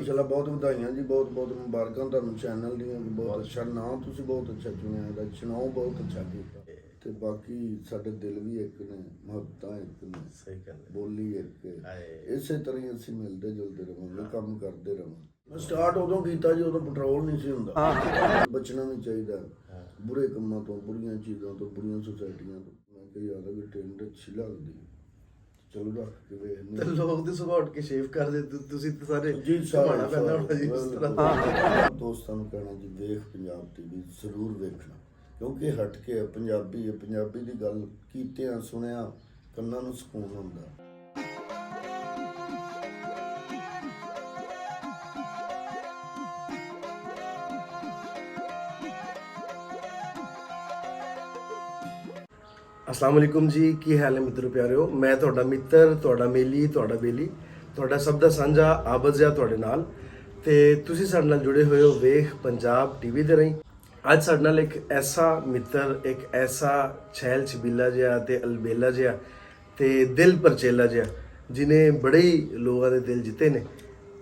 ਮਾਸ਼ਾਅੱਲਾ ਬਹੁਤ ਵਧਾਈਆਂ ਜੀ, ਬਹੁਤ ਬਹੁਤ ਮੁਬਾਰਕਾਂ ਤੁਹਾਨੂੰ ਚੈਨਲ ਦੀਆਂ। ਬਹੁਤ ਅੱਛਾ ਨਾਮ ਤੁਸੀਂ ਬਹੁਤ ਅੱਛਾ ਚੁਣਿਆ, ਇਹਦਾ ਚੁਣਾਵ ਬਹੁਤ ਅੱਛਾ ਕੀਤਾ ਤੇ ਬਾਕੀ ਸਾਡੇ ਦਿਲ ਵੀ ਇੱਕ ਨੇ, ਮੁਹੱਬਤਾਂ ਇੱਕ ਨੇ, ਸਹੀ ਗੱਲ ਹੈ। ਬੋਲੀ ਇੱਕ ਹਾਏ। ਇਸੇ ਤਰ੍ਹਾਂ ਹੀ ਅਸੀਂ ਮਿਲਦੇ ਜੁਲਦੇ ਰਹਾਂਗੇ, ਕੰਮ ਕਰਦੇ ਰਹਾਂਗੇ। ਮੈਂ ਸਟਾਰਟ ਉਦੋਂ ਕੀਤਾ ਜੀ, ਉਦੋਂ ਪੈਟਰੋਲ ਨਹੀਂ ਸੀ ਹੁੰਦਾ। ਬਚਣਾ ਵੀ ਚਾਹੀਦਾ ਬੁਰੇ ਕੰਮਾਂ ਤੋਂ, ਬੁਰੀਆਂ ਚੀਜ਼ਾਂ ਤੋਂ, ਬੁਰੀਆਂ ਸੁਸਾਇਟੀਆਂ ਤੋਂ। ਮੈਂ ਕਿਹਾ ਯਾਰ ਅਗਰ ਟ੍ਰੇਨ ਅੱਛੀ ਲੱਗਦੀ ਚਲੋ ਰੱਖ ਕੇ ਵੇਖਦੇ ਤੇ ਲੋਕ ਤੇ ਸੁਬਾਹ ਉੱਠ ਕੇ ਸ਼ੇਵ ਕਰਦੇ, ਤੁਸੀਂ ਤਾਂ ਸਾਰੇ ਜੀ। ਘੁਮਾਉਣਾ ਪੈਂਦਾ ਹੋਣਾ ਜੀ ਇਸ ਤਰ੍ਹਾਂ। ਦੋਸਤਾਂ ਨੂੰ ਕਹਿਣਾ ਜੀ, ਵੇਖ ਪੰਜਾਬ ਟੀਵੀ ਜ਼ਰੂਰ ਵੇਖਣਾ, ਕਿਉਂਕਿ ਇਹ ਹਟ ਕੇ ਪੰਜਾਬੀ ਹੈ। ਪੰਜਾਬੀ ਦੀ ਗੱਲ ਕੀਤਿਆਂ ਸੁਣਿਆ ਕੰਨਾਂ ਨੂੰ ਸਕੂਨ ਹੁੰਦਾ। अस्सलाम वालेकुम जी, की हाल है मित्रों प्यारिਓ। मैं ਤੁਹਾਡਾ ਮਿੱਤਰ, ਤੁਹਾਡਾ ਮੇਲੀ, ਤੁਹਾਡਾ ਬੇਲੀ, ਤੁਹਾਡਾ ਸਭ ਦਾ ਸਾਂਝਾ ਆਬਦ ਜਿਹਾ ਤੁਹਾਡੇ ਨਾਲ। ਤੇ ਤੁਸੀਂ ਸਾਡੇ ਨਾਲ ਜੁੜੇ ਹੋਏ ਹੋ ਵੇਖ ਪੰਜਾਬ ਟੀਵੀ ਦੇ ਰਾਹੀਂ। ਅੱਜ ਸਾਡੇ ਨਾਲ ਇੱਕ ਐਸਾ ਮਿੱਤਰ, ਇੱਕ ਐਸਾ ਛੈਲ ਛਬੀਲਾ ਜਿਹਾ ਤੇ ਅਲਬੇਲਾ ਜਿਹਾ ਤੇ ਦਿਲ ਪਰਚੇਲਾ ਜਿਹਾ, ਜਿਨੇ ਬੜੇ ਹੀ ਲੋਕਾਂ ਦੇ ਦਿਲ ਜਿੱਤੇ ਨੇ।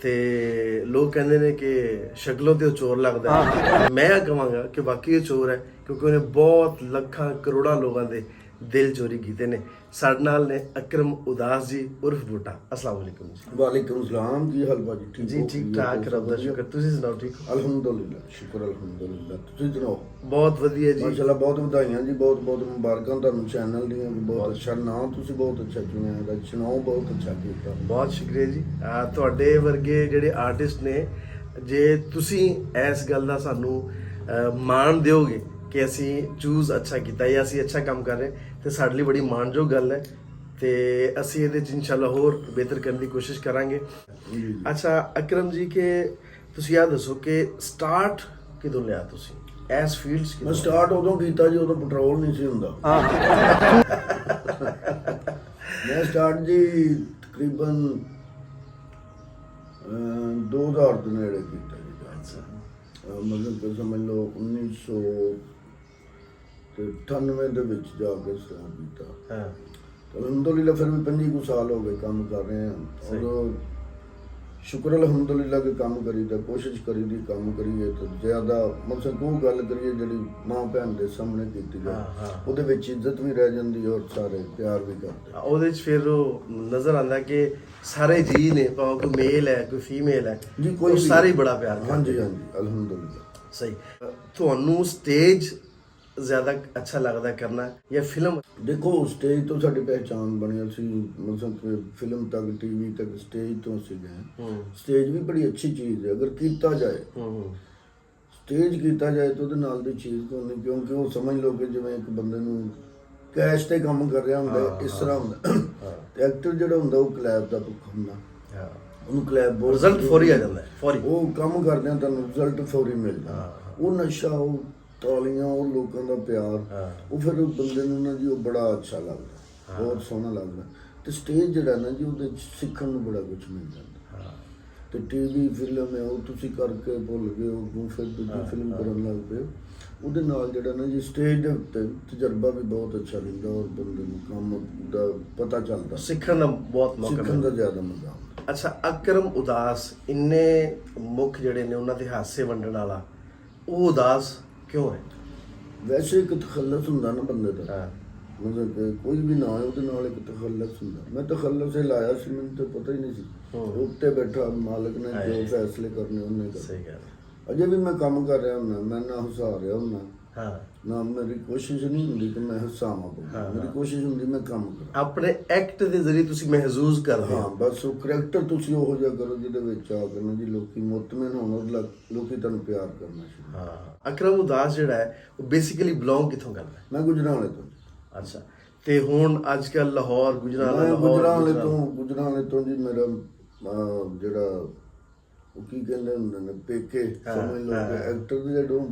ਤੇ ਲੋਕ ਕਹਿੰਦੇ ਨੇ ਕਿ ਸ਼ਕਲੋਂ ਤੇ ਉਹ ਚੋਰ ਲੱਗਦਾ ਹੈ। ਮੈਂ ਕਹਾਂਗਾ ਕਿ ਵਾਕਈ ਇਹ ਚੋਰ ਹੈ, ਕਿਉਂਕਿ ਉਹਨੇ ਬਹੁਤ ਲੱਖਾਂ ਕਰੋੜਾਂ ਲੋਕਾਂ ਦੇ ਦਿਲ ਚੋਰੀ ਕੀਤੇ ਨੇ। ਸਾਡੇ ਨਾਲ ਨੇ ਅਕਰਮ ਉਦਾਸ ਜੀ ਉਰਫ ਬੂਟਾ। अस्सलाम वालेकुम जी। वालेकुम सलाम जी। हाल भाजी ठीक जी ठीक ठाक, रब दा शुक्र। ਤੁਸੀਂ ਸੁਣਾਓ ਠੀਕ ਹੋ? ਅਲਹਮਦੁਲਿਲਾ, ਸ਼ੁਕਰ ਅਲਹਮਦੁਲਿਲਾ। ਤੁਸੀਂ ਸੁਣਾਓ? ਬਹੁਤ ਵਧੀਆ ਜੀ। ਮਾਸ਼ਾਅੱਲਾ ਬਹੁਤ ਵਧਾਈਆਂ ਜੀ, ਬਹੁਤ ਬਹੁਤ ਮੁਬਾਰਕਾਂ ਤੁਹਾਨੂੰ ਚੈਨਲ ਦੀਆਂ। ਬਹੁਤ ਅੱਛਾ ਨਾਮ ਤੁਸੀਂ ਬਹੁਤ ਅੱਛਾ ਚੁਣਿਆ, ਇਹਦਾ ਚੁਣਾਵ ਬਹੁਤ ਅੱਛਾ ਕੀਤਾ। ਬਹੁਤ ਸ਼ੁਕਰੀਆ ਜੀ। ਤੁਹਾਡੇ ਵਰਗੇ ਜਿਹੜੇ ਆਰਟਿਸਟ ਨੇ, ਜੇ ਤੁਸੀਂ ਇਸ ਗੱਲ ਦਾ ਸਾਨੂੰ ਮਾਣ ਦਿਓਗੇ ਕਿ ਅਸੀਂ ਚੂਜ਼ ਅੱਛਾ ਕੀਤਾ ਜਾਂ ਅਸੀਂ ਅੱਛਾ ਕੰਮ ਕਰ ਰਹੇ, ਤੇ ਸਾਡੇ ਲਈ ਬੜੀ ਮਾਣਯੋਗ ਗੱਲ ਹੈ। ਤੇ ਅਸੀਂ ਇਹਦੇ 'ਚ ਇਨਸ਼ਾਅੱਲਾ ਹੋਰ ਬਿਹਤਰ ਕਰਨ ਦੀ ਕੋਸ਼ਿਸ਼ ਕਰਾਂਗੇ। ਅੱਛਾ ਅਕਰਮ ਜੀ, ਕਿ ਤੁਸੀਂ ਇਹ ਦੱਸੋ ਕਿ ਸਟਾਰਟ ਕਿਦੋਂ ਲਿਆ ਤੁਸੀਂ ਇਸ ਫੀਲਡ 'ਚ? ਮੈਂ ਸਟਾਰਟ ਉਦੋਂ ਕੀਤਾ ਜੀ, ਉਦੋਂ ਪੈਟਰੋਲ ਨਹੀਂ ਸੀ ਹੁੰਦਾ। ਮੈਂ ਸਟਾਰਟ ਜੀ ਤਕਰੀਬਨ 2000 ਦੇ ਨੇੜੇ ਕੀਤਾ ਜੀ। ਮਤਲਬ ਕਿ ਸਮਝ ਲਓ 1998 ਦੇ ਵਿੱਚ ਜਾ ਕੇ ਸਟਾਰਟ ਕੀਤਾ। ਹਾਂ, ਅਲਹਮਦੁਲਿਲਾ ਫਿਰ ਵੀ 25 ਕੁ ਸਾਲ ਹੋ ਗਏ ਕੰਮ ਕਰ ਰਹੇ ਹਾਂ। ਔਰ ਸ਼ੁਕਰ ਅਲਹਮਦੁਲਿਲਾ ਕਿ ਕੰਮ ਕਰੀਦਾ, ਕੋਸ਼ਿਸ਼ ਕਰੀਦੀ ਕੰਮ ਕਰੀਏ ਤਾਂ ਜ਼ਿਆਦਾ। ਮਤਲਬ ਉਹ ਗੱਲ ਕਰੀਏ ਜਿਹੜੀ ਮਾਂ ਭੈਣ ਦੇ ਸਾਹਮਣੇ ਕੀਤੀ ਜਾਏ, ਉਹਦੇ ਵਿੱਚ ਇੱਜ਼ਤ ਵੀ ਰਹਿ ਜਾਂਦੀ ਔਰ ਸਾਰੇ ਪਿਆਰ ਵੀ ਕਰਦੇ। ਉਹਦੇ 'ਚ ਫਿਰ ਉਹ ਨਜ਼ਰ ਆਉਂਦਾ ਕਿ ਸਾਰੇ ਜੀ ਨੇ, ਭਾਵੇਂ ਕੋਈ ਮੇਲ ਹੈ ਕੋਈ ਫੀਮੇਲ ਹੈ ਜੀ, ਕੋਈ ਸਾਰੇ ਬੜਾ ਪਿਆਰ ਕਰਦੇ। ਹਾਂਜੀ ਹਾਂਜੀ ਅਲਹਮਦੁਲਿਲਾ। ਸਹੀ। ਤੁਹਾਨੂੰ ਸਟੇਜ ਜ਼ਿਆਦਾ ਅੱਛਾ ਲੱਗਦਾ ਕਰਨਾ ਜਾਂ ਫਿਲਮ? ਦੇਖੋ ਸਟੇਜ ਤੋਂ ਸਾਡੀ ਪਹਿਚਾਣ ਬਣੀ। ਅਸੀਂ ਮਤਲਬ ਕਿ ਫਿਲਮ ਤੱਕ, ਟੀਵੀ ਤੱਕ, ਸਟੇਜ ਤੋਂ ਅਸੀਂ ਗਏ। ਸਟੇਜ ਵੀ ਬੜੀ ਅੱਛੀ ਚੀਜ਼ ਹੈ ਅਗਰ ਕੀਤਾ ਜਾਏ। ਸਟੇਜ ਕੀਤਾ ਜਾਏ ਤਾਂ ਉਹਦੇ ਨਾਲ ਦੀ ਚੀਜ਼ ਕੋਈ ਨਹੀਂ, ਕਿਉਂਕਿ ਉਹ ਸਮਝ ਲਓ ਕਿ ਜਿਵੇਂ ਇੱਕ ਬੰਦੇ ਨੂੰ ਕੈਸ਼ ਤੇ ਕੰਮ ਕਰ ਰਿਹਾ ਹੁੰਦਾ, ਇਸ ਤਰ੍ਹਾਂ ਹੁੰਦਾ। ਤੇ ਐਕਟਰ ਜਿਹੜਾ ਹੁੰਦਾ ਉਹ ਕਲੈਬ ਦਾ ਭੁੱਖ ਹੁੰਦਾ, ਉਹਨੂੰ ਕਲੈਬ ਬਹੁਤ ਰਿਜ਼ਲਟ ਫੌਰੀ ਆ ਜਾਂਦਾ ਹੈ, ਫੌਰੀ। ਉਹ ਕੰਮ ਕਰਦਿਆਂ ਤੁਹਾਨੂੰ ਰਿਜ਼ਲਟ ਫੌਰੀ ਮਿਲ ਜਾਂਦਾ। ਉਹ ਨਸ਼ਾ, ਉਹ ਤਾਲੀਆਂ, ਉਹ ਲੋਕਾਂ ਦਾ ਪਿਆਰ, ਉਹ ਫਿਰ ਬੰਦੇ ਨੂੰ ਨਾ ਜੀ ਉਹ ਬੜਾ ਅੱਛਾ ਲੱਗਦਾ, ਬਹੁਤ ਸੋਹਣਾ ਲੱਗਦਾ। ਤੇ ਸਟੇਜ ਜਿਹੜਾ ਨਾ ਜੀ, ਉਹਦੇ ਸਿੱਖਣ ਨੂੰ ਬੜਾ ਕੁਝ ਮਿਲ ਜਾਂਦਾ। ਤੇ ਟੀਵੀ ਫਿਲਮ ਹੈ ਉਹ ਤੁਸੀਂ ਕਰਕੇ ਭੁੱਲ ਗਏ ਹੋ, ਫਿਰ ਦੂਜੀ ਫਿਲਮ ਕਰਨ ਲੱਗ ਪਏ। ਉਹਦੇ ਨਾਲ ਜਿਹੜਾ ਨਾ ਜੀ ਸਟੇਜ ਦੇ ਉੱਤੇ ਤਜਰਬਾ ਵੀ ਬਹੁਤ ਅੱਛਾ ਰਹਿੰਦਾ ਔਰ ਬੰਦੇ ਨੂੰ ਕੰਮ ਦਾ ਪਤਾ ਚੱਲਦਾ, ਸਿੱਖਣ ਦਾ ਬਹੁਤ ਮੌਕਾ ਸਿੱਖਣ ਦਾ ਜ਼ਿਆਦਾ ਮਜ਼ਾ ਆਉਂਦਾ। ਅੱਛਾ ਅਕਰਮ ਉਦਾਸ, ਇੰਨੇ ਮੁੱਖ ਜਿਹੜੇ ਨੇ ਉਹਨਾਂ ਦੇ ਹਾਸੇ ਵੰਡਣ ਵਾਲਾ, ਉਹ ਉਦਾਸ ਕਿਉਂ ਹੈ? ਵੈਸੇ ਇੱਕ ਤਖੱਲਸ ਹੁੰਦਾ ਨਾ ਬੰਦੇ ਦਾ, ਮਤਲਬ ਕਿ ਕੋਈ ਵੀ ਨਾ ਹੋਏ ਉਹਦੇ ਨਾਲ ਇੱਕ ਤਖੱਲਸ ਹੁੰਦਾ। ਮੈਂ ਤਖੱਲਸ ਇਹ ਲਾਇਆ ਸੀ, ਮੈਨੂੰ ਤਾਂ ਪਤਾ ਹੀ ਨਹੀਂ ਸੀ। ਉੱਤੇ ਬੈਠਾ ਮਾਲਕ ਨੇ ਜੋ ਫੈਸਲੇ ਕਰਨੇ ਉਹਨੇ ਕਰ। ਸਹੀ ਗੱਲ। ਅਜੇ ਵੀ ਮੈਂ ਕੰਮ ਕਰ ਰਿਹਾ ਹੁੰਦਾ, ਮੈਂ ਨਾ ਹਸਾ ਰਿਹਾ ਹੁੰਦਾ, ਹਾਂ ਨਾ ਮੇਰੀ ਕੋਸ਼ਿਸ਼ ਨਹੀਂ ਹੁੰਦੀ ਕਿ ਮੈਂ ਹਸਾਵਾਂ। ਮੇਰੀ ਕੋਸ਼ਿਸ਼ ਹੁੰਦੀ ਮੈਂ ਕੰਮ ਕਰਾਂ। ਆਪਣੇ ਐਕਟ ਦੇ ਜ਼ਰੀਏ ਤੁਸੀਂ ਮਹਿਸੂਸ ਕਰਦੇ ਹਾਂ, ਹੋ। ਬਸ ਉਹ ਕਰੈਕਟਰ ਤੁਸੀਂ ਉਹੋ ਜਿਹਾ ਕਰੋ ਜਿਹਦੇ ਵਿੱਚ ਆ ਕੇ ਨਾ ਜੀ ਲੋਕੀ ਮੁਤਮਿਨ ਹੋਣ ਔਰ ਲੋਕੀ ਤੁਹਾਨੂੰ ਪਿਆਰ ਕਰਨਾ ਸ਼ੁਰੂ। ਹਾਂ, ਅਕਰਮ ਉਦਾਸ ਜਿਹੜਾ ਹੈ ਉਹ ਬੇਸਿਕਲੀ ਬਿਲੋਂਗ ਕਿੱਥੋਂ ਕਰਦਾ ਹੈ? ਮੈਂ ਗੁਜਰਾਂਵਾਲੇ ਤੋਂ। ਅੱਛਾ, ਤੇ ਹੁਣ ਅੱਜ ਕੱਲ ਲਾਹੌਰ, ਗੁਜਰਾਂਵਾਲਾ, ਗੁਜਰਾਂਵਾਲੇ ਤੋਂ ਜੀ ਮੇਰਾ ਜਿਹੜਾ ਉਹ ਕੀ ਕਹਿੰਦੇ ਹੁੰਦੇ ਨੇ ਪੇਕੇ, ਸਮਝ ਲਓ ਕਿ ਐਕਟਰ ਦੇ ਜਦੋਂ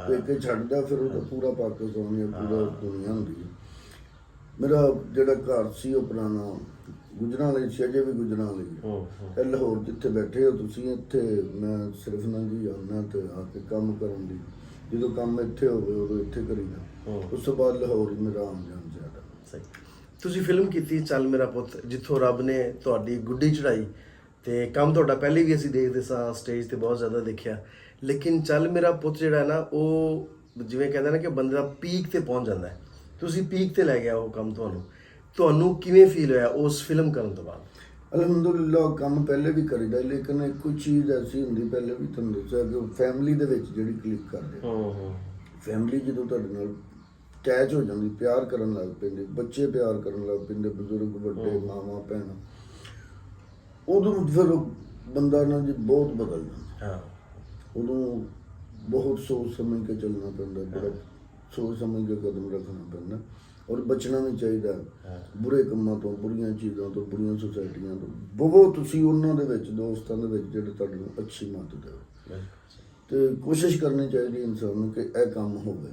ਪੇਕੇ ਛੱਡਦਾ ਫਿਰ ਉਹਦਾ ਪੂਰਾ ਪਾਕਿਸਤਾਨ ਜਾਂ ਪੂਰਾ ਦੁਨੀਆ ਹੁੰਦੀ ਹੈ। ਮੇਰਾ ਜਿਹੜਾ ਘਰ ਸੀ ਉਹ ਪੁਰਾਣਾ ਗੁਜਰਾਂਵਾਲੇ ਸੀ, ਅਜੇ ਵੀ ਗੁਜਰਾਂਵਾਲੇ ਇਹ ਲਾਹੌਰ ਜਿੱਥੇ ਬੈਠੇ ਹੋ ਤੁਸੀਂ, ਇੱਥੇ ਮੈਂ ਸਿਰਫ ਨਾ ਜੀ ਆਉਣਾ ਤੇ ਆ ਕੇ ਕੰਮ ਕਰਨ ਦੀ। ਜਦੋਂ ਕੰਮ ਇੱਥੇ ਹੋਵੇ ਉਦੋਂ ਇੱਥੇ ਕਰੀਦਾ, ਉਸ ਤੋਂ ਬਾਅਦ ਲਾਹੌਰ ਹੀ ਮੇਰਾ ਆਉਣ ਜਾਣ ਜ਼ਿਆਦਾ। ਸਹੀ। ਤੁਸੀਂ ਫਿਲਮ ਕੀਤੀ ਚੱਲ ਮੇਰਾ ਪੁੱਤ, ਜਿੱਥੋਂ ਰੱਬ ਨੇ ਤੁਹਾਡੀ ਗੁੱਡੀ ਚੜਾਈ ਤੇ ਕੰਮ ਤੁਹਾਡਾ ਪਹਿਲੇ ਵੀ ਅਸੀਂ ਦੇਖਦੇ ਸਾਂ, ਸਟੇਜ ਤੇ ਬਹੁਤ ਜ਼ਿਆਦਾ ਦੇਖਿਆ। ਲੇਕਿਨ ਚੱਲ ਮੇਰਾ ਪੁੱਤ ਜਿਹੜਾ ਹੈ ਨਾ, ਉਹ ਜਿਵੇਂ ਕਹਿੰਦਾ ਨਾ ਕਿ ਬੰਦੇ ਦਾ ਪੀਕ ਤੇ ਪਹੁੰਚ ਜਾਂਦਾ ਹੈ, ਤੁਸੀਂ ਪੀਕ ਤੇ ਲੈ ਗਿਆ ਉਹ ਕੰਮ। ਤੁਹਾਨੂੰ ਕਿਵੇਂ ਫੀਲ ਹੋਇਆ ਉਸ ਫਿਲਮ ਕਰਨ ਤੋਂ ਬਾਅਦ? ਅਲਹਮਦੁਲਿਲਾ ਕੰਮ ਪਹਿਲੇ ਵੀ ਕਰੀਦਾ, ਲੇਕਿਨ ਇੱਕ ਚੀਜ਼ ਐਸੀ ਹੁੰਦੀ, ਪਹਿਲੇ ਵੀ ਤੁਹਾਨੂੰ ਦੱਸਿਆ ਕਿ ਫੈਮਿਲੀ ਦੇ ਵਿੱਚ ਜਿਹੜੀ ਕਲਿੱਕ ਕਰਦੇ, ਫੈਮਿਲੀ ਜਦੋਂ ਤੁਹਾਡੇ ਨਾਲ ਅਟੈਚ ਹੋ ਜਾਂਦੀ, ਪਿਆਰ ਕਰਨ ਲੱਗ ਪੈਂਦੇ, ਬੱਚੇ ਪਿਆਰ ਕਰਨ ਲੱਗ ਪੈਂਦੇ, ਬਜ਼ੁਰਗ ਵੱਡੇ, ਮਾਵਾਂ ਭੈਣਾਂ, ਉਦੋਂ ਫਿਰ ਬੰਦਾ ਨਾ ਜੀ ਬਹੁਤ ਬਦਲ ਜਾਂਦਾ। ਉਦੋਂ ਬਹੁਤ ਸੋਚ ਸਮਝ ਕੇ ਚੱਲਣਾ ਪੈਂਦਾ, ਬੜਾ ਸੋਚ ਸਮਝ ਕੇ ਕਦਮ ਰੱਖਣਾ ਪੈਂਦਾ, ਔਰ ਬਚਣਾ ਵੀ ਚਾਹੀਦਾ ਬੁਰੇ ਕੰਮਾਂ ਤੋਂ, ਬੁਰੀਆਂ ਚੀਜ਼ਾਂ ਤੋਂ, ਬੁਰੀਆਂ ਸੁਸਾਇਟੀਆਂ ਤੋਂ। ਬਹੁਤ ਤੁਸੀਂ ਉਹਨਾਂ ਦੇ ਵਿੱਚ, ਦੋਸਤਾਂ ਦੇ ਵਿੱਚ ਜਿਹੜੇ ਤੁਹਾਡੇ ਨੂੰ ਅੱਛੀ ਮੱਤ ਦੇਵੇ, ਤੇ ਕੋਸ਼ਿਸ਼ ਕਰਨੀ ਚਾਹੀਦੀ ਇਨਸਾਨ ਨੂੰ ਕਿ ਇਹ ਕੰਮ ਹੋਵੇ।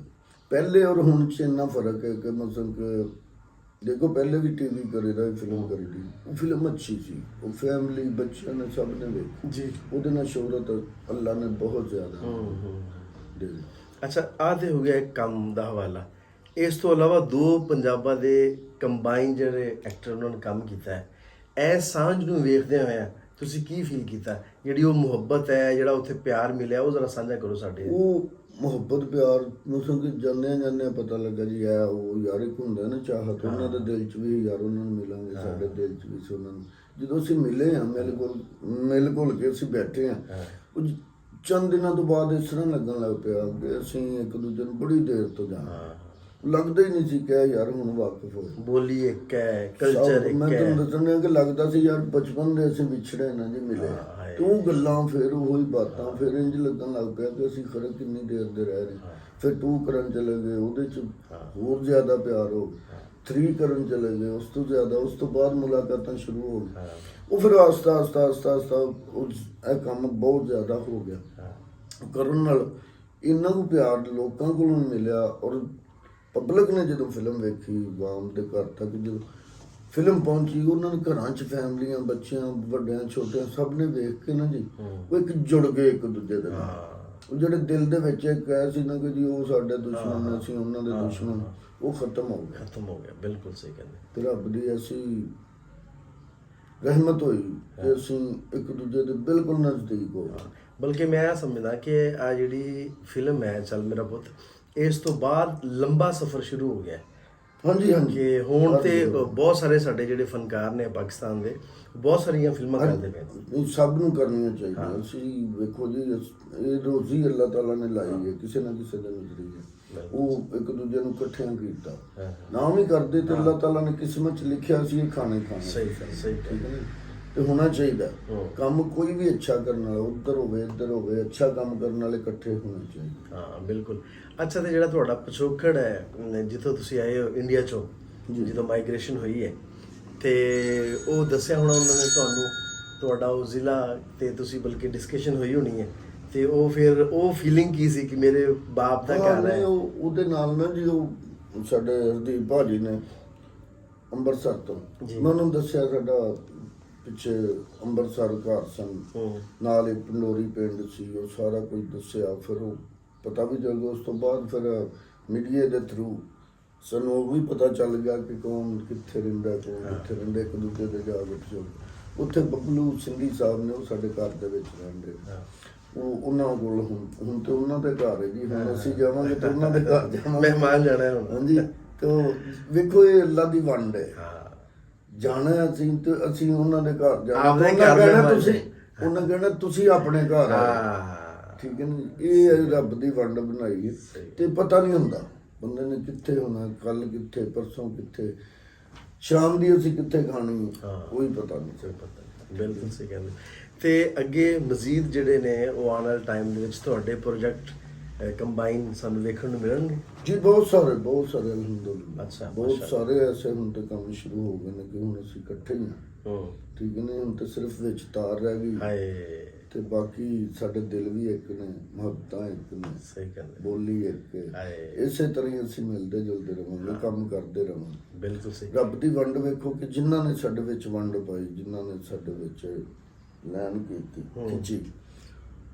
ਪਹਿਲੇ ਔਰ ਹੁਣ 'ਚ ਇੰਨਾ ਫਰਕ ਹੈ ਕਿ ਮਤਲਬ ਕਿ ਦੇਖੋ, ਪਹਿਲੇ ਵੀ ਟੀਵੀ ਕਰੀਦਾ, ਫਿਲਮ ਕਰੀਦੀ, ਉਹ ਫਿਲਮ ਅੱਛੀ ਸੀ, ਉਹ ਫੈਮਿਲੀ, ਬੱਚਿਆਂ ਨੇ, ਸਭ ਨੇ ਵੇਖੀ ਜੀ, ਉਹਦੇ ਨਾਲ ਸ਼ੋਹਰਤ ਅੱਲਾ ਨੇ ਬਹੁਤ ਜ਼ਿਆਦਾ ਦੇ ਦਿੱਤੀ। ਅੱਛਾ, ਆਹ ਤੇ ਹੋ ਗਿਆ ਇੱਕ ਕੰਮ ਦਾ ਹਵਾਲਾ। ਇਸ ਤੋਂ ਇਲਾਵਾ ਦੋ ਪੰਜਾਬਾਂ ਦੇ ਕੰਬਾਈਨ ਜਿਹੜੇ ਐਕਟਰ ਉਹਨਾਂ ਨੇ ਕੰਮ ਕੀਤਾ ਹੈ, ਇਹ ਸਾਂਝ ਨੂੰ ਵੇਖਦੇ ਹੋਇਆ ਤੁਸੀਂ ਕੀ ਫੀਲ ਕੀਤਾ? ਜਿਹੜੀ ਉਹ ਮੁਹੱਬਤ ਹੈ, ਜਿਹੜਾ ਉੱਥੇ ਪਿਆਰ ਮਿਲਿਆ, ਉਹ ਜ਼ਰਾ ਸਾਂਝਾ ਕਰੋ ਸਾਡੇ। ਉਹ ਮੁਹੱਬਤ ਪਿਆਰ ਮਤਲਬ ਕਿ ਜਾਂਦਿਆਂ ਪਤਾ ਲੱਗਾ ਜੀ, ਆ ਉਹ ਯਾਰ ਇੱਕ ਹੁੰਦਾ ਨਾ ਚਾਹਤ, ਉਹਨਾਂ ਦੇ ਦਿਲ 'ਚ ਵੀ ਯਾਰ ਉਹਨਾਂ ਨੂੰ ਮਿਲਾਂਗੇ, ਸਾਡੇ ਦਿਲ 'ਚ ਵੀ ਸੀ ਉਹਨਾਂ ਨੂੰ। ਜਦੋਂ ਅਸੀਂ ਮਿਲੇ ਹਾਂ, ਮਿਲ ਘੁਲ ਕੇ ਅਸੀਂ ਬੈਠੇ ਹਾਂ, ਉਹ ਚੰਦ ਦਿਨਾਂ ਤੋਂ ਬਾਅਦ ਇਸ ਤਰ੍ਹਾਂ ਲੱਗਣ ਲੱਗ ਪਿਆ ਕਿ ਅਸੀਂ ਇੱਕ ਦੂਜੇ ਨੂੰ ਬੜੀ ਦੇਰ ਤੋਂ ਜਾਣਦੇ। ਲੱਗਦਾ ਹੀ ਨਹੀਂ ਸੀ ਕਿ ਯਾਰ ਹੁਣ ਵਾਕਿਫ ਹੋਏ, ਬੋਲੀ ਇੱਕ ਹੈ, ਕਲਚਰ ਇੱਕ ਮੈਂ ਹੈ। ਤੁਹਾਨੂੰ ਦੱਸਣਾ ਕਿ ਲੱਗਦਾ ਸੀ ਯਾਰ ਬਚਪਨ ਦੇ ਅਸੀਂ ਵਿਛੜੇ ਨਾ ਜੀ ਮਿਲੇ, ਤੂੰ ਗੱਲਾਂ ਫਿਰ ਉਹੀ ਬਾਤਾਂ, ਫਿਰ ਇੰਝ ਲੱਗਣ ਲੱਗ ਪਿਆ ਕਿ ਅਸੀਂ ਖਰੇ ਕਿੰਨੀ ਦੇਰ ਦੇ ਰਹਿ ਰਹੇ। ਫਿਰ 2 ਕਰਨ ਚਲੇ ਗਏ, ਉਹਦੇ 'ਚ ਹੋਰ ਜ਼ਿਆਦਾ ਪਿਆਰ ਹੋ ਗਿਆ, 3 ਕਰਨ ਚਲੇ ਗਏ, ਉਸ ਤੋਂ ਜ਼ਿਆਦਾ, ਉਸ ਤੋਂ ਬਾਅਦ ਮੁਲਾਕਾਤਾਂ ਸ਼ੁਰੂ ਹੋ ਗਈਆਂ। ਉਹ ਫਿਰ ਆਸਤਾ ਇਹ ਕੰਮ ਬਹੁਤ ਜ਼ਿਆਦਾ ਹੋ ਗਿਆ ਕਰਨ ਨਾਲ। ਇਹਨਾਂ ਨੂੰ ਪਿਆਰ ਲੋਕਾਂ ਕੋਲੋਂ ਮਿਲਿਆ, ਔਰ ਪਬਲਿਕ ਨੇ ਜਦੋਂ ਫਿਲਮ ਵੇਖੀ, ਆਵਾਮ ਦੇ ਘਰ ਤੱਕ ਜਦੋਂ ਫਿਲਮ ਪਹੁੰਚੀ, ਉਹਨਾਂ ਨੇ ਘਰਾਂ 'ਚ ਫੈਮਲੀਆਂ, ਬੱਚਿਆਂ, ਵੱਡਿਆਂ, ਛੋਟਿਆਂ, ਸਭ ਨੇ ਵੇਖ ਕੇ ਨਾ ਜੀ ਉਹ ਇੱਕ ਜੁੜ ਗਏ ਇੱਕ ਦੂਜੇ ਦੇ ਨਾਲ। ਉਹ ਜਿਹੜੇ ਦਿਲ ਦੇ ਵਿੱਚ ਇੱਕ ਕਹਿ ਸੀ ਨਾ ਕਿ ਜੀ ਉਹ ਸਾਡੇ ਦੁਸ਼ਮਣ ਨੇ, ਅਸੀਂ ਉਹਨਾਂ ਦੇ ਦੁਸ਼ਮਣ, ਉਹ ਖਤਮ ਹੋ ਗਿਆ। ਬਿਲਕੁਲ ਸਹੀ ਕਹਿੰਦੇ। ਤੇ ਰੱਬ ਦੀ ਐਸੀ ਰਹਿਮਤ ਹੋਈ ਕਿ ਅਸੀਂ ਇੱਕ ਦੂਜੇ ਦੇ ਬਿਲਕੁਲ ਨਜ਼ਦੀਕ ਹੋ ਗਏ। ਬਲਕਿ ਮੈਂ ਇਹ ਸਮਝਦਾ ਕਿ ਆ ਜਿਹੜੀ ਫਿਲਮ ਹੈ ਚੱਲ ਮੇਰਾ ਪੁੱਤ, ਇਸ ਤੋਂ ਬਾਅਦ ਲੰਬਾ ਸਫ਼ਰ ਸ਼ੁਰੂ ਹੋ ਗਿਆ। ਹਾਂਜੀ ਕਿ ਹੁਣ ਤੇ ਬਹੁਤ ਸਾਰੇ ਸਾਡੇ ਜਿਹੜੇ ਫਨਕਾਰ ਨੇ ਪਾਕਿਸਤਾਨ ਦੇ, ਬਹੁਤ ਸਾਰੀਆਂ ਫਿਲਮਾਂ ਕਰਦੇ ਪਏ। ਸਭ ਨੂੰ ਕਰਨੀਆਂ ਚਾਹੀਦੀਆਂ। ਅਸੀਂ ਵੇਖੋ ਜੀ, ਇਹ ਰੋਜ਼ੀ ਅੱਲਾਹ ਤਾਲਾ ਨੇ ਲਾਈ ਹੈ ਕਿਸੇ ਨਾ ਕਿਸੇ ਦੇ ਨਜ਼ਰੀਏ, ਉਹ ਇੱਕ ਦੂਜੇ ਨੂੰ ਇਕੱਠਿਆਂ ਕੀਤਾ। ਨਾ ਵੀ ਕਰਦੇ ਤੇ ਅੱਲਾਹ ਤਾਲਾ ਨੇ ਕਿਸਮਤ 'ਚ ਲਿਖਿਆ ਸੀ ਇਹ ਖਾਣੇ। ਸਹੀ ਠੀਕ ਹੈ ਨਾ? ਤੇ ਹੋਣਾ ਚਾਹੀਦਾ ਕੰਮ, ਕੋਈ ਵੀ ਅੱਛਾ ਕਰਨ ਵਾਲਾ ਉੱਧਰ ਹੋਵੇ ਇੱਧਰ ਹੋਵੇ, ਅੱਛਾ ਕੰਮ ਕਰਨ ਵਾਲੇ ਇਕੱਠੇ ਹੋਣੇ ਚਾਹੀਦੇ। ਹਾਂ ਬਿਲਕੁਲ। ਅੱਛਾ, ਤੇ ਜਿਹੜਾ ਤੁਹਾਡਾ ਪਿਛੋਕੜ ਹੈ, ਜਿੱਥੋਂ ਤੁਸੀਂ ਆਏ ਹੋ ਇੰਡੀਆ 'ਚੋਂ, ਜਦੋਂ ਮਾਈਗ੍ਰੇਸ਼ਨ ਹੋਈ ਹੈ, ਤੇ ਉਹ ਦੱਸਿਆ ਹੋਣਾ ਉਹਨਾਂ ਨੇ ਤੁਹਾਨੂੰ, ਤੁਹਾਡਾ ਉਹ ਜ਼ਿਲ੍ਹਾ, ਤੇ ਤੁਸੀਂ ਬਲਕਿ ਡਿਸਕਸ਼ਨ ਹੋਈ ਹੋਣੀ ਹੈ, ਤੇ ਉਹ ਫਿਰ ਉਹ ਫੀਲਿੰਗ ਕੀ ਸੀ ਕਿ ਮੇਰੇ ਬਾਪ ਦਾ ਘਰ ਹੈ? ਉਹਦੇ ਨਾਲ ਨਾ ਜੀ, ਉਹ ਸਾਡੇ ਹਰਦੀਪ ਭਾਜੀ ਨੇ ਅੰਮ੍ਰਿਤਸਰ ਤੋਂ, ਮੈਂ ਉਹਨੂੰ ਦੱਸਿਆ ਸਾਡਾ ਪਿੱਛੇ ਅੰਮ੍ਰਿਤਸਰ ਘਰ ਸਨ, ਨਾਲ ਹੀ ਪੰਡੋਰੀ ਪਿੰਡ ਸੀ, ਉਹ ਸਾਰਾ ਕੁਝ ਦੱਸਿਆ। ਫਿਰ ਉਹ ਪਤਾ ਵੀ ਚੱਲ ਗਿਆ। ਉਸ ਤੋਂ ਬਾਅਦ ਫਿਰ ਮੀਡੀਆ ਦੇ ਥਰੂ ਸਾਨੂੰ ਉਹ ਵੀ ਪਤਾ ਚੱਲ ਗਿਆ ਕਿ ਕੌਣ ਕਿੱਥੇ ਰਹਿੰਦਾ, ਕੌਣ ਕਿੱਥੇ ਰਹਿੰਦਾ, ਇੱਕ ਦੂਜੇ ਦੇ ਜਾ ਕੇ। ਉੱਥੇ ਬੱਬਲੂ ਸਿੰਘੀ ਸਾਹਿਬ ਨੇ, ਉਹ ਸਾਡੇ ਘਰ ਦੇ ਵਿੱਚ ਰਹਿੰਦੇ, ਉਹ ਉਹਨਾਂ ਕੋਲ ਹੁਣ ਤੇ ਉਹਨਾਂ ਦੇ ਘਰ ਹੈ ਜੀ। ਹੁਣ ਅਸੀਂ ਜਾਵਾਂਗੇ ਤੇ ਉਹਨਾਂ ਦੇ ਘਰ ਜਾਵਾਂਗੇ, ਮਹਿਮਾਨ ਜਾਣਾ ਹੁਣ। ਹਾਂਜੀ, ਤੇ ਵੇਖੋ ਇਹ ਅੱਲਾ ਦੀ ਵੰਡ ਹੈ। ਜਾਣਾ ਅਸੀਂ ਤੇ ਅਸੀਂ ਉਹਨਾਂ ਦੇ ਘਰ ਜਾਣਾ, ਉਹਨਾਂ ਕਹਿਣਾ ਤੁਸੀਂ ਆਪਣੇ ਘਰ ਆਏ। ਠੀਕ ਹੈ ਨਾ? ਇਹ ਰੱਬ ਦੀ ਵੰਡ ਬਣਾਈ ਹੈ, ਤੇ ਪਤਾ ਨਹੀਂ ਹੁੰਦਾ ਬੰਦੇ ਨੇ ਕਿੱਥੇ ਹੋਣਾ, ਕੱਲ ਕਿੱਥੇ, ਪਰਸੋਂ ਕਿੱਥੇ, ਸ਼ਾਮ ਦੀ ਅਸੀਂ ਕਿੱਥੇ ਖਾਣੀ, ਕੋਈ ਪਤਾ ਨਹੀਂ। ਬਿਲਕੁਲ ਸਹੀ ਕਹਿੰਦੇ। ਤੇ ਅੱਗੇ ਮਜ਼ੀਦ ਜਿਹੜੇ ਨੇ ਉਹ ਆਉਣ ਵਾਲੇ ਟਾਈਮ ਦੇ ਵਿੱਚ ਤੁਹਾਡੇ ਪ੍ਰੋਜੈਕਟ ਕੰਬਾਈਨ ਸਾਨੂੰ ਵੇਖਣ ਨੂੰ ਮਿਲਣਗੇ ਜੀ? ਬਹੁਤ ਸਾਰੇ ਅਲਹਮਦੁਲਿਲਾ। ਅੱਛਾ, ਬਹੁਤ ਸਾਰੇ ਐਸੇ ਹੁਣ ਤੇ ਕੰਮ ਸ਼ੁਰੂ ਹੋ ਗਏ ਨੇ ਕਿ ਹੁਣ ਅਸੀਂ ਇਕੱਠੇ ਹੀ ਹਾਂ। ਠੀਕ ਹੈ ਨਾ? ਹੁਣ ਤੇ ਸਿਰਫ ਵਿੱਚ ਤਾਰ ਰਹਿ ਗਈ, ਤੇ ਬਾਕੀ ਸਾਡੇ ਦਿਲ ਵੀ ਇੱਕ ਨੇ, ਮੁਹੱਬਤਾਂ ਇੱਕ ਨੇ, ਸਹੀ ਕਹਿੰਦੇ, ਬੋਲੀ ਇੱਕ ਹੈ। ਇਸੇ ਤਰ੍ਹਾਂ ਹੀ ਅਸੀਂ ਮਿਲਦੇ ਜੁਲਦੇ ਰਹਾਂਗੇ, ਕੰਮ ਕਰਦੇ ਰਹਾਂਗੇ। ਬਿਲਕੁਲ ਸਹੀ। ਰੱਬ ਦੀ ਵੰਡ ਵੇਖੋ ਕਿ ਜਿਨ੍ਹਾਂ ਨੇ ਸਾਡੇ ਵਿੱਚ ਵੰਡ ਪਾਈ, ਜਿਨ੍ਹਾਂ ਨੇ ਸਾਡੇ ਵਿੱਚ ਲੈਣ ਕੀਤੀ, ਖਿੱਚੀ,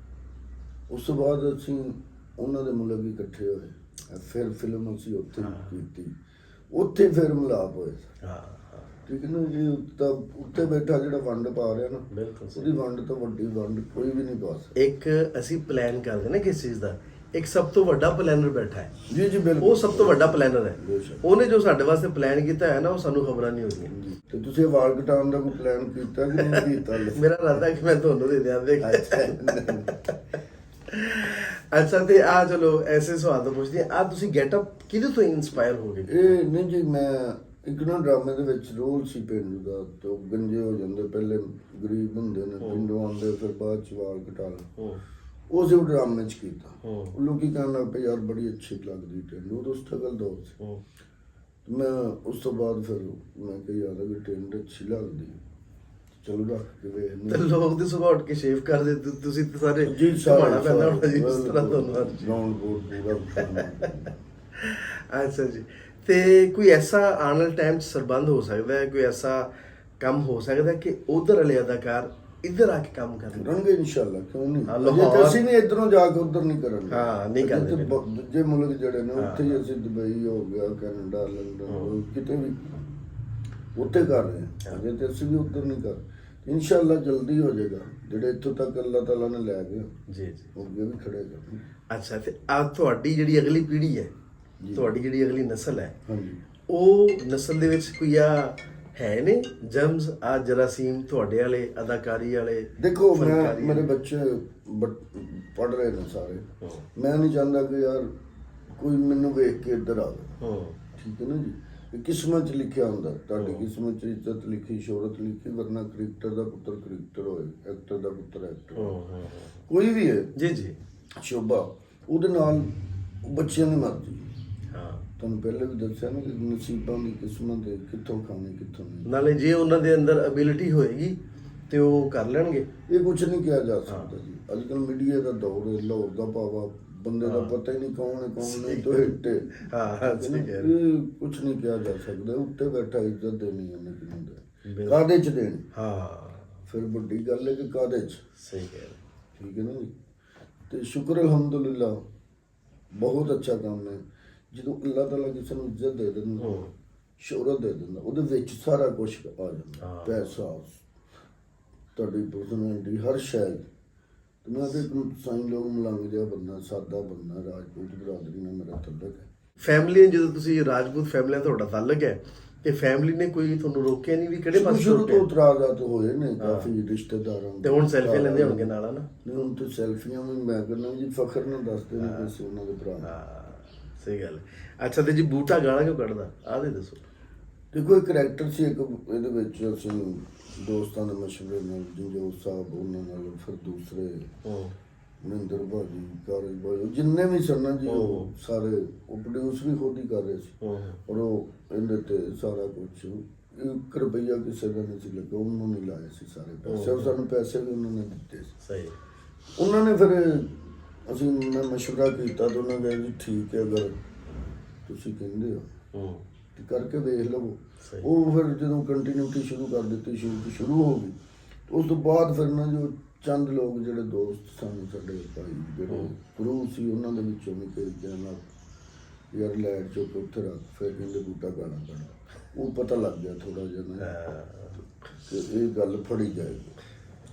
ਉਸ ਤੋਂ ਬਾਅਦ ਅਸੀਂ ਉਹਨਾਂ ਦੇ ਮੁਲਕ ਹੀ ਇਕੱਠੇ ਹੋਏ। ਫਿਰ ਫਿਲਮ ਅਸੀਂ ਉੱਥੇ ਕੀਤੀ, ਉੱਥੇ ਫਿਰ ਮਿਲਾਪ ਹੋਏ। ਠੀਕ ਹੈ ਨਾ ਜੀ। ਉੱਤੇ ਬੈਠਾ ਜਿਹੜਾ ਵੰਡ ਪਾ ਰਿਹਾ ਨਾ, ਬਿਲਕੁਲ ਸਹੀ। ਉਹਦੀ ਵੰਡ ਤੋਂ ਵੱਡੀ ਵੰਡ ਕੋਈ ਵੀ ਨਹੀਂ ਪਾ ਸਕਦਾ। ਇੱਕ ਅਸੀਂ ਪਲਾਨ ਕਰਦੇ ਨਾ ਕਿਸ ਚੀਜ਼ ਦਾ, ਇੱਕ ਸਭ ਤੋਂ ਵੱਡਾ ਪਲਾਨਰ ਬੈਠਾ ਹੈ, ਜੀ ਜੀ ਬਿਲਕੁਲ, ਉਹ ਸਭ ਤੋਂ ਵੱਡਾ ਪਲਾਨਰ ਹੈ। ਬੇਸ਼ੱਕ। ਉਹਨੇ ਜੋ ਸਾਡੇ ਵਾਸਤੇ ਪਲਾਨ ਕੀਤਾ ਹੈ ਨਾ, ਉਹ ਸਾਨੂੰ ਖਬਰਾਂ ਨਹੀਂ ਹੁੰਦੀਆਂ। ਜੀ। ਤੇ ਤੁਸੀਂ ਇਹ ਵਾਲ ਕਟਾਉਣ ਦਾ ਕੋਈ ਪਲਾਨ ਕੀਤਾ ਕਿ ਨਹੀਂ ਕੀਤਾ? ਮੇਰਾ ਇਰਾਦਾ ਕਿ ਮੈਂ ਤੁਹਾਨੂੰ ਦੇ ਦਿਆਂ ਦੇਖ। ਅੱਛਾ। ਅੱਛਾ, ਤੇ ਆ ਚਲੋ ਐਸੇ ਸਵਾਲ ਤੋਂ ਪੁੱਛਦੀ ਆ, ਤੁਸੀਂ ਗੈਟਅਪ ਕਿਹਦੇ ਤੋਂ ਇਨਸਪਾਇਰ ਹੋ ਗਏ? ਇਹ ਨਹੀਂ ਜੀ, ਮੈਂ ਇੱਕ ਨਾ ਡਰਾਮੇ ਦੇ ਵਿੱਚ ਰੋਲ ਸੀ ਪਿੰਡ ਦਾ, ਤੇ ਉਹ ਗੰਜੇ ਹੋ ਜਾਂਦੇ, ਪਹਿਲੇ ਗਰੀਬ ਹੁੰਦੇ ਨੇ, ਪਿੰਡੋਂ ਆਉਂਦੇ, ਫਿਰ ਬਾਅਦ ਚ ਵਾਲ ਕਟਾ ਲਏ। ਉਹ ਸੀ ਡਰਾਮੇ ਚ ਕੀਤਾ। ਉਹ ਲੋਕੀ ਕਹਿਣ ਲੱਗ ਪਏ ਯਾਰ ਬੜੀ ਅੱਛੀ ਲੱਗਦੀ ਟਿੰਡ, ਉਹ ਸਟਰਗਲ ਦੌਰ ਸੀ। ਮੈਂ ਉਸ ਤੋਂ ਬਾਅਦ ਫਿਰ ਮੈਂ ਕਿਹਾ ਯਾਰ ਅਗਰ ਟਿੰਡ ਅੱਛੀ ਲੱਗਦੀ ਚਲੋ ਰੱਖ ਕੇ ਵੇਖਦੇ। ਤੇ ਲੋਕ ਦੇ ਸੁਬਾਹ ਉੱਠ ਕੇ ਸ਼ੇਵ ਕਰਦੇ, ਤੁਸੀਂ ਤਾਂ ਸਾਰੇ ਜੀ ਘੁਮਾਉਣਾ ਪੈਂਦਾ ਹੋਣਾ ਜੀ, ਇਸ ਤਰ੍ਹਾਂ ਤੁਹਾਨੂੰ। ਗਰਾਊਂਡ ਬੋਰਡ ਪੂਰਾ। ਅੱਛਾ ਜੀ, ਤੇ ਕੋਈ ਐਸਾ ਆਉਣ ਵਾਲੇ ਟਾਈਮ 'ਚ ਸਰਬੰਧ ਹੋ ਸਕਦਾ ਹੈ, ਕੋਈ ਐਸਾ ਕੰਮ ਹੋ ਸਕਦਾ ਕਿ ਉਧਰ ਵਾਲੇ ਅਦਾਕਾਰ ਇੱਧਰ ਆ ਕੇ ਕੰਮ ਕਰਨ? ਕਰਾਂਗੇ ਇਨਸ਼ਾਅੱਲਾ, ਕਿਉਂ ਨਹੀਂ। ਹਾਂ, ਅਜੇ ਲਾਹੌਰ- ਤਾਂ ਅਸੀਂ ਵੀ ਇੱਧਰੋਂ ਜਾ ਕੇ ਉੱਧਰ ਨਹੀਂ ਕਰਾਂਗੇ। ਹਾਂ, ਨਹੀਂ ਅਜੇ ਕਰਦੇ ਤਾਂ ਬਿਲਕੁਲ। ਦੂਜੇ ਮੁਲਕ ਜਿਹੜੇ ਨੇ ਉੱਥੇ ਹੀ ਅਸੀਂ ਦੁਬਈ ਹੋ ਗਿਆ, ਕੈਨੇਡਾ, ਲੰਡਨ, ਕਿਤੇ ਵੀ ਉੱਥੇ ਕਰ ਰਹੇ ਹਾਂ। ਅਜੇ ਤੇ ਅਸੀਂ ਵੀ ਉੱਧਰ ਨਹੀਂ ਕਰ। ਇਨਸ਼ਾਅੱਲਾ ਜਲਦੀ ਹੋ ਜਾਏਗਾ। ਜਿਹੜੇ ਇੱਥੋਂ ਤੱਕ ਅੱਲਾਹ ਤਾਲਾ ਨੇ ਲੈ ਗਿਆ ਜੀ ਜੀ, ਉਹ ਅੱਗੇ ਵੀ ਖੜੇ ਕਰਨਗੇ। ਅੱਛਾ, ਤੇ ਆ ਤੁਹਾਡੀ ਜਿਹੜੀ ਅਗਲੀ ਪੀੜ੍ਹੀ ਹੈ, ਜੀ। ਤੁਹਾਡੀ ਜਿਹੜੀ ਅਗਲੀ ਨਸਲ ਹੈ, ਹਾਂਜੀ। ਉਹ ਨਸਲ ਦੇ ਵਿੱਚ ਕੋਈ ਆ ਹੈ ਨੇ ਜਰਮਸ, ਆ ਜਰਾਸੀਮ ਤੁਹਾਡੇ ਵਾਲੇ ਅਦਾਕਾਰੀ ਵਾਲੇ? ਦੇਖੋ ਫਨਕਾਰੀ ਮੇਰੇ ਵਾਲੇ? ਬੱਚੇ ਪੜ੍ਹ ਰਹੇ ਨੇ ਸਾਰੇ। ਮੈਂ ਨਹੀਂ ਚਾਹੁੰਦਾ ਕਿ ਯਾਰ ਕੋਈ ਮੈਨੂੰ ਵੇਖ ਕੇ ਇੱਧਰ ਆਵੇ। ਠੀਕ ਹੈ ਨਾ ਜੀ। ਇਹ ਕਿਸਮਤ 'ਚ ਲਿਖਿਆ ਹੁੰਦਾ, ਤੁਹਾਡੀ ਕਿਸਮਤ 'ਚ ਇੱਜ਼ਤ ਲਿਖੀ, ਸ਼ੋਹਰਤ ਲਿਖੀ, ਵਰਨਾ ਕ੍ਰਿਕਟਰ ਦਾ ਪੁੱਤਰ ਕ੍ਰਿਕਟਰ ਹੋਏ, ਐਕਟਰ ਦਾ ਪੁੱਤਰ ਐਕਟਰ, ਕੋਈ ਵੀ ਹੈ ਜੀ ਜੀ। ਸ਼ੋਭਾ ਉਹਦੇ ਨਾਲ ਬੱਚਿਆਂ ਦੀ ਮਰਜ਼ੀ। ਹਾਂ, ਤੁਹਾਨੂੰ ਪਹਿਲੇ ਵੀ ਦੱਸਿਆ ਨਾ ਕਿ ਨਸੀਬਾਂ ਦੀ ਕਿਸਮਤ ਹੈ, ਕਿੱਥੋਂ ਖਾਣੇ ਕਿੱਥੋਂ ਨਹੀਂ। ਨਾਲੇ ਜੇ ਉਹਨਾਂ ਦੇ ਅੰਦਰ ਐਬਿਲਿਟੀ ਹੋਏਗੀ ਤੇ ਉਹ ਕਰ ਲੈਣਗੇ। ਇਹ ਕੁਝ ਨਹੀਂ ਕਿਹਾ ਜਾ ਸਕਦਾ ਜੀ। ਅੱਜ ਕੱਲ੍ਹ ਮੀਡੀਆ ਦਾ ਦੌਰ ਹੈ, ਲਾਹੌਰ ਦਾ ਪਾਵਾ, ਬੰਦੇ ਦਾ ਪਤਾ ਹੀ ਨਹੀਂ ਕੌਣ ਹੈ ਕੌਣ ਨਹੀਂ, ਤੋਂ ਹਿੱਟ ਹੈ। ਹਾਂ, ਸਹੀ ਕਹਿ ਰਹੇ। ਇਹ ਕੁਝ ਨਹੀਂ ਕਿਹਾ ਜਾ ਸਕਦਾ। ਉੱਤੇ ਬੈਠਾ ਇੱਜ਼ਤ ਦੇਣੀ ਉਹਨੇ ਕਿ ਨਹੀਂ ਦੇ, ਕਾਹਦੇ 'ਚ ਦੇਣੀ। ਹਾਂ, ਫਿਰ ਵੱਡੀ ਗੱਲ ਹੈ ਕਿ ਕਾਹਦੇ 'ਚ। ਸਹੀ ਕਹਿ ਰਹੇ। ਠੀਕ ਹੈ ਨਾ ਜੀ। ਤੇ ਸ਼ੁਕਰ ਅਲਹਮਦੁਲਿਲਾ, ਬਹੁਤ ਅੱਛਾ ਕੰਮ ਹੈ। ਜਦੋਂ ਅੱਲਾਹ ਤਾਲਾ ਕਿਸੇ ਨੂੰ ਇੱਜ਼ਤ ਦੇ ਦਿੰਦਾ, ਸ਼ੋਹਰਤ ਦੇ ਦਿੰਦਾ, ਉਹਦੇ ਵਿੱਚ ਸਾਰਾ ਕੁਝ ਆ ਜਾਂਦਾ, ਪੈਸਾ, ਤੁਹਾਡੀ ਪਰਸਨੈਲਿਟੀ, ਹਰ ਸ਼ੈ। ਤੇ ਮੈਂ ਤਾਂ ਇੱਕ ਸਾਈਂ ਲੋਕ ਮਲੰਗ ਜਿਹਾ ਬੰਦਾ, ਸਾਦਾ ਬੰਦਾ, ਰਾਜਪੂਤ ਬਰਾਦਰੀ ਨਾਲ ਮੇਰਾ ਤਾਲੁਕ ਹੈ। ਫੈਮਿਲੀ, ਜਦੋਂ ਤੁਸੀਂ ਰਾਜਪੂਤ ਫੈਮਿਲੀ ਨਾਲ ਤੁਹਾਡਾ ਤਾਲੁਕ ਹੈ, ਤੇ ਫੈਮਿਲੀ ਨੇ ਕੋਈ ਤੁਹਾਨੂੰ ਰੋਕਿਆ ਨਹੀਂ ਵੀ ਕਿਹੜੇ ਪਾਸੇ ਸ਼ੁਰੂ ਰੋਕਿਆ? ਤੋਂ ਉਤਰਾਜ਼ਾਤ ਹੋਏ ਨੇ ਕਾਫੀ ਰਿਸ਼ਤੇਦਾਰਾਂ ਤੇ ਹੁਣ ਸੈਲਫੀ ਲੈਂਦੇ ਹੋਣਗੇ ਨਾਲ, ਹਨਾ? ਨਹੀਂ, ਹੁਣ ਤੇ ਸੈਲਫੀਆਂ ਵੀ ਮੈਂ ਕਹਿੰਦਾ ਜੀ ਫਖਰ ਨਾਲ ਦੱਸਦੇ ਨੇ ਕਿਸੇ ਉਹਨਾਂ ਦੇ ਭਰਾ। ਹਾਂ, ਸਹੀ ਗੱਲ ਹੈ। ਅੱਛਾ, ਤੇ ਜੀ ਬੂਟਾ ਗਾਲਾਂ ਕਿਉਂ ਕੱਢਦਾ, ਆਹ ਦੇ ਦੱਸੋ। ਦੇਖੋ ਇੱਕ ਕਰੈਕਟਰ ਸੀ, ਇੱਕ ਇਹਦੇ ਵਿੱਚ ਅਸੀਂ ਦੋਸਤਾਂ ਦੇ ਮਸ਼ਵਰੇ ਨਾਲ, ਜੰਜੋਤ ਸਾਹਿਬ ਉਹਨਾਂ ਨਾਲ, ਫਿਰ ਦੂਸਰੇ ਮਨਿੰਦਰ ਭਾਜੀ, ਕਾਰਜ ਭਾਜੀ, ਜਿੰਨੇ ਵੀ ਸਨ ਨਾ ਜੀ, ਉਹ ਸਾਰੇ ਉਹ ਪ੍ਰੋਡਿਊਸ ਵੀ ਖੁਦ ਹੀ ਕਰ ਰਹੇ ਸੀ। ਔਰ ਉਹ ਇਹਦੇ ਤੇ ਸਾਰਾ ਕੁਝ 1 ਰੁਪਈਆ ਕਿਸੇ ਦਾ ਨਹੀਂ ਸੀ ਲੱਗਾ, ਉਹਨੂੰ ਨਹੀਂ ਲਾਏ ਸੀ ਸਾਰੇ ਪੈਸੇ, ਔਰ ਸਾਨੂੰ ਪੈਸੇ ਵੀ ਉਹਨਾਂ ਨੇ ਦਿੱਤੇ ਸੀ। ਸਹੀ। ਉਹਨਾਂ ਨੇ ਫਿਰ ਮੈਂ ਮਸ਼ਵਰਾ ਕੀਤਾ ਤਾਂ ਉਹਨਾਂ ਨੇ ਜੀ ਠੀਕ ਹੈ, ਅਗਰ ਤੁਸੀਂ ਕਹਿੰਦੇ ਹੋ ਤੇ ਕਰਕੇ ਵੇਖ ਲਵੋ। ਉਹ ਫਿਰ ਜਦੋਂ ਕੰਟੀਨਿਊਟੀ ਸ਼ੁਰੂ ਕਰ ਦਿੱਤੀ, ਸ਼ੁਰੂ ਹੋ ਗਈ, ਉਸ ਤੋਂ ਬਾਅਦ ਫਿਰ ਨਾ ਜੋ ਚੰਦ ਲੋਕ ਜਿਹੜੇ ਦੋਸਤ ਸਨ ਸਾਡੇ ਭਾਈ, ਜਿਹੜੇ ਗੁਰੂ ਸੀ, ਉਹਨਾਂ ਦੇ ਵਿੱਚੋਂ ਵੀ ਕਈ ਕਹਿਣਾ ਯਾਰ ਲਾਈਟ ਚੁੱਕ ਉੱਥੇ ਰੱਖ, ਫਿਰ ਕਹਿੰਦੇ ਬੂਟਾ ਗਾਣਾ ਕੱਢ। ਉਹ ਪਤਾ ਲੱਗ ਗਿਆ ਥੋੜਾ ਜਿਹਾ ਨਾ ਕਿ ਇਹ ਗੱਲ ਫੜੀ ਜਾਏਗੀ।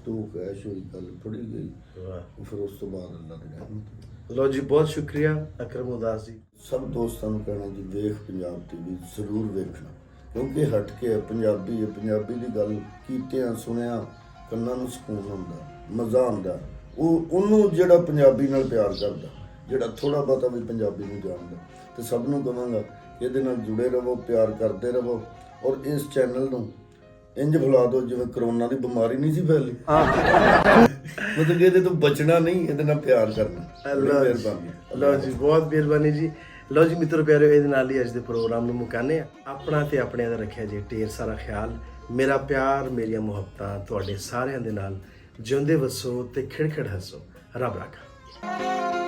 ਤੋ ਕੈਸ਼ ਹੋਈ, ਗੱਲ ਫੜੀ ਗਈ। ਫਿਰ ਉਸ ਤੋਂ ਬਾਅਦ ਅੱਲਾ ਦੀ ਰਹਿਮਤ। ਲੋ ਜੀ, ਬਹੁਤ ਸ਼ੁਕਰੀਆ ਅਕਰਮ ਉਦਾਸ ਜੀ। ਸਭ ਦੋਸਤਾਂ ਨੂੰ ਕਹਿਣਾ ਜੀ, ਵੇਖ ਪੰਜਾਬ TV ਜ਼ਰੂਰ ਵੇਖਣਾ, ਕਿਉਂਕਿ ਹਟ ਕੇ ਹੈ, ਪੰਜਾਬੀ ਹੈ। ਪੰਜਾਬੀ ਦੀ ਗੱਲ ਕੀਤਿਆਂ ਸੁਣਿਆ ਕੰਨਾਂ ਨੂੰ ਸਕੂਨ ਹੁੰਦਾ, ਮਜ਼ਾ ਆਉਂਦਾ। ਉਹਨੂੰ ਜਿਹੜਾ ਪੰਜਾਬੀ ਨਾਲ ਪਿਆਰ ਕਰਦਾ, ਜਿਹੜਾ ਥੋੜਾ ਬਹੁਤਾ ਵੀ ਪੰਜਾਬੀ ਨੂੰ ਜਾਣਦਾ, ਤੇ ਸਭ ਨੂੰ ਕਹਾਂਗਾ ਇਹਦੇ ਨਾਲ ਜੁੜੇ ਰਹੋ, ਪਿਆਰ ਕਰਦੇ ਰਹੋ। ਔਰ ਇਸ ਚੈਨਲ ਨੂੰ ਇੰਜ ਫੈਲਾ ਦਿਓ ਜਿਵੇਂ ਕਰੋਨਾ ਦੀ ਬਿਮਾਰੀ ਨਹੀਂ ਸੀ ਫੈਲੀ। ਮਤਲਬ ਇਹਦੇ ਤੋਂ ਬਚਣਾ ਨਹੀਂ, ਇਹਦੇ ਨਾਲ ਪਿਆਰ ਕਰਨਾ। ਮਿਹਰਬਾਨੀ। ਲਓ ਜੀ, ਬਹੁਤ ਮਿਹਰਬਾਨੀ ਜੀ। ਲਓ ਜੀ ਮਿੱਤਰੋ ਪਿਆਰਿਓ, ਇਹਦੇ ਨਾਲ ਹੀ ਅੱਜ ਦੇ ਪ੍ਰੋਗਰਾਮ ਨੂੰ ਮੁਕਾਉਂਦੇ ਆ। ਆਪਣਾ ਤੇ ਆਪਣਿਆਂ ਦਾ ਰੱਖਿਆ ਜੀ ਢੇਰ ਸਾਰਾ ਖਿਆਲ। ਮੇਰਾ ਪਿਆਰ, ਮੇਰੀਆਂ ਮੁਹੱਬਤਾਂ ਤੁਹਾਡੇ ਸਾਰਿਆਂ ਦੇ ਨਾਲ। ਜਿਉਂਦੇ ਵਸੋ ਤੇ ਖਿੜਖਿੜ ਹੱਸੋ। ਰੱਬ ਰਾਖਾ।